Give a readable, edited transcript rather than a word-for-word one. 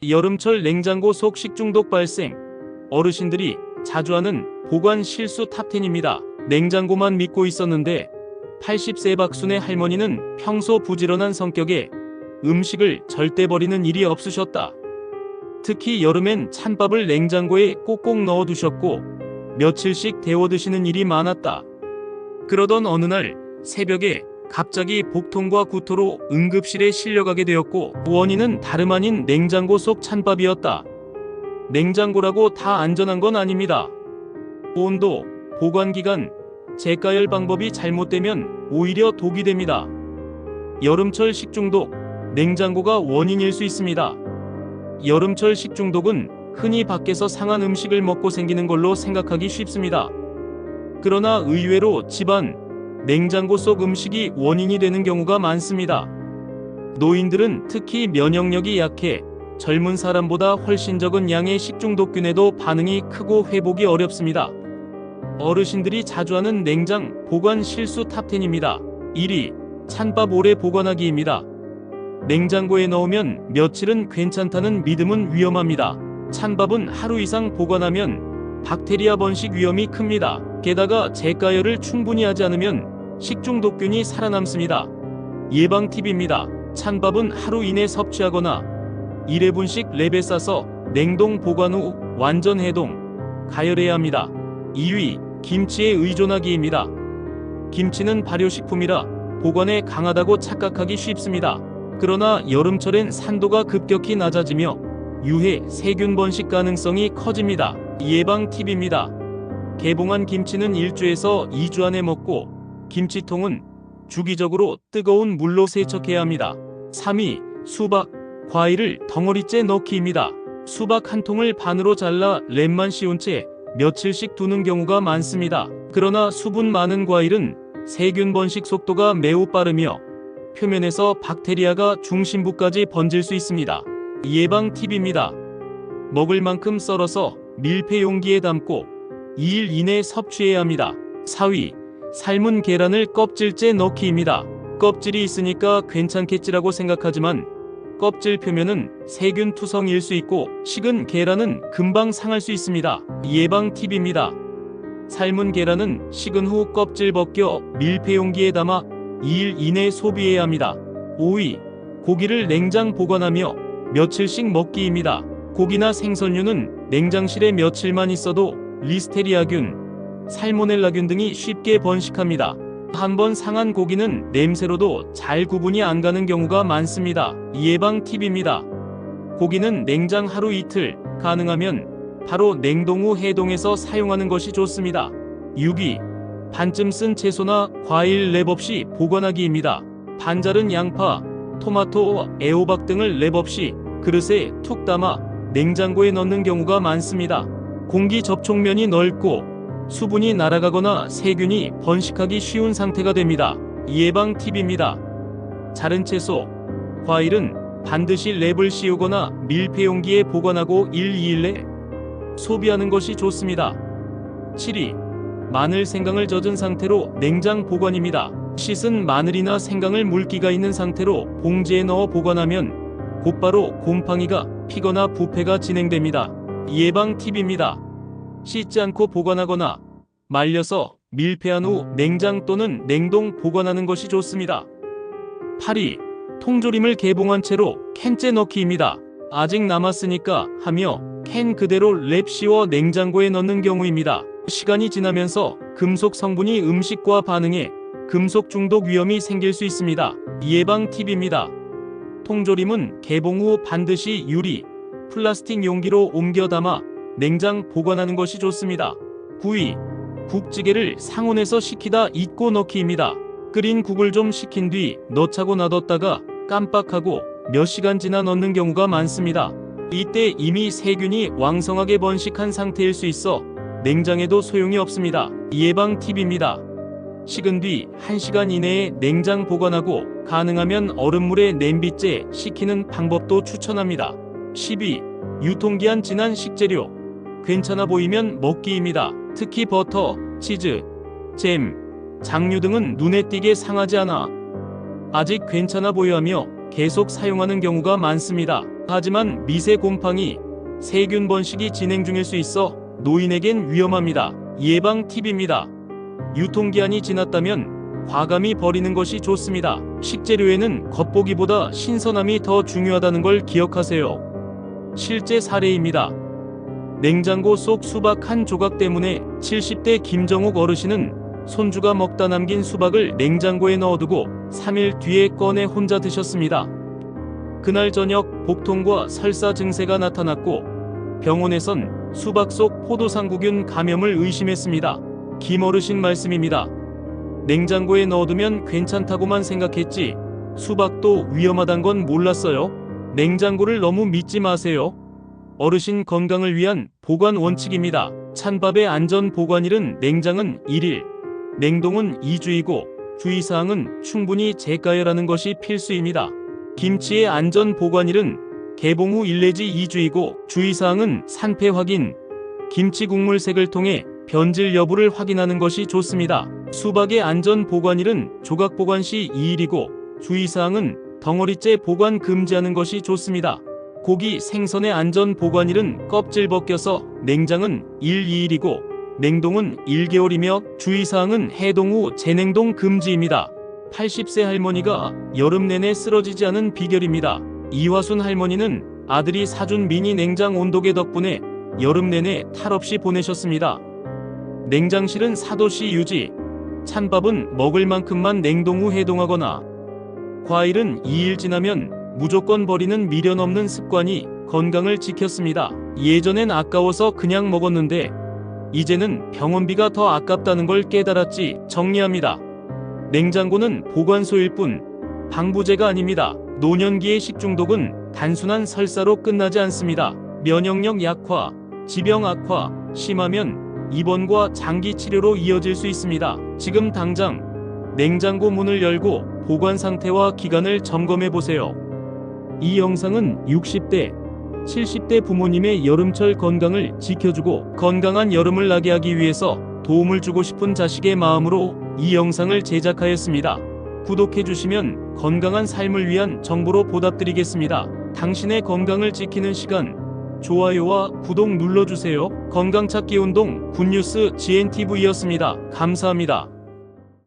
여름철 냉장고 속 식중독 발생. 어르신들이 자주 하는 보관 실수 탑10입니다. 냉장고만 믿고 있었는데 80세 박순의 할머니는 평소 부지런한 성격에 음식을 절대 버리는 일이 없으셨다. 특히 여름엔 찬밥을 냉장고에 꼭꼭 넣어두셨고 며칠씩 데워 드시는 일이 많았다. 그러던 어느 날 새벽에 갑자기 복통과 구토로 응급실에 실려가게 되었고 원인은 다름 아닌 냉장고 속 찬밥이었다. 냉장고라고 다 안전한 건 아닙니다. 온도, 보관기간, 재가열 방법이 잘못되면 오히려 독이 됩니다. 여름철 식중독, 냉장고가 원인일 수 있습니다. 여름철 식중독은 흔히 밖에서 상한 음식을 먹고 생기는 걸로 생각하기 쉽습니다. 그러나 의외로 집안, 냉장고 속 음식이 원인이 되는 경우가 많습니다. 노인들은 특히 면역력이 약해 젊은 사람보다 훨씬 적은 양의 식중독균에도 반응이 크고 회복이 어렵습니다. 어르신들이 자주 하는 냉장 보관 실수 탑10입니다. 1위, 찬밥 오래 보관하기입니다. 냉장고에 넣으면 며칠은 괜찮다는 믿음은 위험합니다. 찬밥은 하루 이상 보관하면 박테리아 번식 위험이 큽니다. 게다가 재가열을 충분히 하지 않으면 식중독균이 살아남습니다. 예방 팁입니다. 찬밥은 하루 이내 섭취하거나 1회분씩 랩에 싸서 냉동 보관 후 완전 해동, 가열해야 합니다. 2위, 김치에 의존하기입니다. 김치는 발효식품이라 보관에 강하다고 착각하기 쉽습니다. 그러나 여름철엔 산도가 급격히 낮아지며 유해, 세균 번식 가능성이 커집니다. 예방 팁입니다. 개봉한 김치는 1주에서 2주 안에 먹고 김치통은 주기적으로 뜨거운 물로 세척해야 합니다. 3위, 수박, 과일을 덩어리째 넣기입니다. 수박 한 통을 반으로 잘라 랩만 씌운 채 며칠씩 두는 경우가 많습니다. 그러나 수분 많은 과일은 세균 번식 속도가 매우 빠르며 표면에서 박테리아가 중심부까지 번질 수 있습니다. 예방 팁입니다. 먹을 만큼 썰어서 밀폐 용기에 담고 2일 이내 섭취해야 합니다. 4위, 삶은 계란을 껍질째 넣기입니다. 껍질이 있으니까 괜찮겠지라고 생각하지만 껍질 표면은 세균 투성일 수 있고 식은 계란은 금방 상할 수 있습니다. 예방 팁입니다. 삶은 계란은 식은 후 껍질 벗겨 밀폐 용기에 담아 2일 이내 소비해야 합니다. 5위, 고기를 냉장 보관하며 며칠씩 먹기입니다. 고기나 생선류는 냉장실에 며칠만 있어도 리스테리아균, 살모넬라균 등이 쉽게 번식합니다. 한번 상한 고기는 냄새로도 잘 구분이 안 가는 경우가 많습니다. 예방 팁입니다. 고기는 냉장 하루 이틀, 가능하면 바로 냉동 후 해동해서 사용하는 것이 좋습니다. 6위, 반쯤 쓴 채소나 과일 랩 없이 보관하기입니다. 반 자른 양파, 토마토, 애호박 등을 랩 없이 그릇에 툭 담아 냉장고에 넣는 경우가 많습니다. 공기 접촉면이 넓고 수분이 날아가거나 세균이 번식하기 쉬운 상태가 됩니다. 예방 팁입니다. 자른 채소, 과일은 반드시 랩을 씌우거나 밀폐 용기에 보관하고 1, 2일 내 소비하는 것이 좋습니다. 7위, 마늘, 생강을 젖은 상태로 냉장 보관입니다. 씻은 마늘이나 생강을 물기가 있는 상태로 봉지에 넣어 보관하면 곧바로 곰팡이가 피거나 부패가 진행됩니다. 예방 팁입니다. 씻지 않고 보관하거나 말려서 밀폐한 후 냉장 또는 냉동 보관하는 것이 좋습니다. 8위, 통조림을 개봉한 채로 캔째 넣기입니다. 아직 남았으니까 하며 캔 그대로 랩 씌워 냉장고에 넣는 경우입니다. 시간이 지나면서 금속 성분이 음식과 반응해 금속 중독 위험이 생길 수 있습니다. 예방 팁입니다. 통조림은 개봉 후 반드시 유리, 플라스틱 용기로 옮겨 담아 냉장 보관하는 것이 좋습니다. 9위, 국찌개를 상온에서 식히다 잊고 넣기입니다. 끓인 국을 좀 식힌 뒤 넣자고 놔뒀다가 깜빡하고 몇 시간 지나 넣는 경우가 많습니다. 이때 이미 세균이 왕성하게 번식한 상태일 수 있어 냉장에도 소용이 없습니다. 예방 팁입니다. 식은 뒤 1시간 이내에 냉장 보관하고 가능하면 얼음물에 냄비째 식히는 방법도 추천합니다. 10위, 유통기한 지난 식재료, 괜찮아 보이면 먹기입니다. 특히 버터, 치즈, 잼, 장류 등은 눈에 띄게 상하지 않아 아직 괜찮아 보여하며 계속 사용하는 경우가 많습니다. 하지만 미세 곰팡이, 세균 번식이 진행 중일 수 있어 노인에겐 위험합니다. 예방 팁입니다. 유통기한이 지났다면 과감히 버리는 것이 좋습니다. 식재료에는 겉보기보다 신선함이 더 중요하다는 걸 기억하세요. 실제 사례입니다. 냉장고 속 수박 한 조각 때문에 70대 김정욱 어르신은 손주가 먹다 남긴 수박을 냉장고에 넣어두고 3일 뒤에 꺼내 혼자 드셨습니다. 그날 저녁 복통과 설사 증세가 나타났고 병원에선 수박 속 포도상구균 감염을 의심했습니다. 김 어르신 말씀입니다. 냉장고에 넣어두면 괜찮다고만 생각했지 수박도 위험하단 건 몰랐어요. 냉장고를 너무 믿지 마세요. 어르신 건강을 위한 보관 원칙입니다. 찬밥의 안전 보관일은 냉장은 1일, 냉동은 2주이고 주의사항은 충분히 재가열하는 것이 필수입니다. 김치의 안전 보관일은 개봉 후 1 내지 2주이고 주의사항은 산패 확인, 김치 국물 색을 통해 변질 여부를 확인하는 것이 좋습니다. 수박의 안전 보관일은 조각 보관 시 2일이고 주의사항은 덩어리째 보관 금지하는 것이 좋습니다. 고기, 생선의 안전 보관일은 껍질 벗겨서 냉장은 1, 2일이고 냉동은 1개월이며 주의사항은 해동 후 재냉동 금지입니다. 80세 할머니가 여름 내내 쓰러지지 않은 비결입니다. 이화순 할머니는 아들이 사준 미니 냉장 온도계 덕분에 여름 내내 탈 없이 보내셨습니다. 냉장실은 4도씨 유지, 찬밥은 먹을 만큼만 냉동 후 해동하거나 과일은 2일 지나면 무조건 버리는 미련 없는 습관이 건강을 지켰습니다. 예전엔 아까워서 그냥 먹었는데 이제는 병원비가 더 아깝다는 걸 깨달았지. 정리합니다. 냉장고는 보관소일 뿐 방부제가 아닙니다. 노년기의 식중독은 단순한 설사로 끝나지 않습니다. 면역력 약화, 지병 악화, 심하면 입원과 장기 치료로 이어질 수 있습니다. 지금 당장 냉장고 문을 열고 보관 상태와 기간을 점검해 보세요. 이 영상은 60대, 70대 부모님의 여름철 건강을 지켜주고 건강한 여름을 나게 하기 위해서 도움을 주고 싶은 자식의 마음으로 이 영상을 제작하였습니다. 구독해주시면 건강한 삶을 위한 정보로 보답드리겠습니다. 당신의 건강을 지키는 시간, 좋아요와 구독 눌러주세요. 건강찾기 운동 굿뉴스 GNTV였습니다. 감사합니다.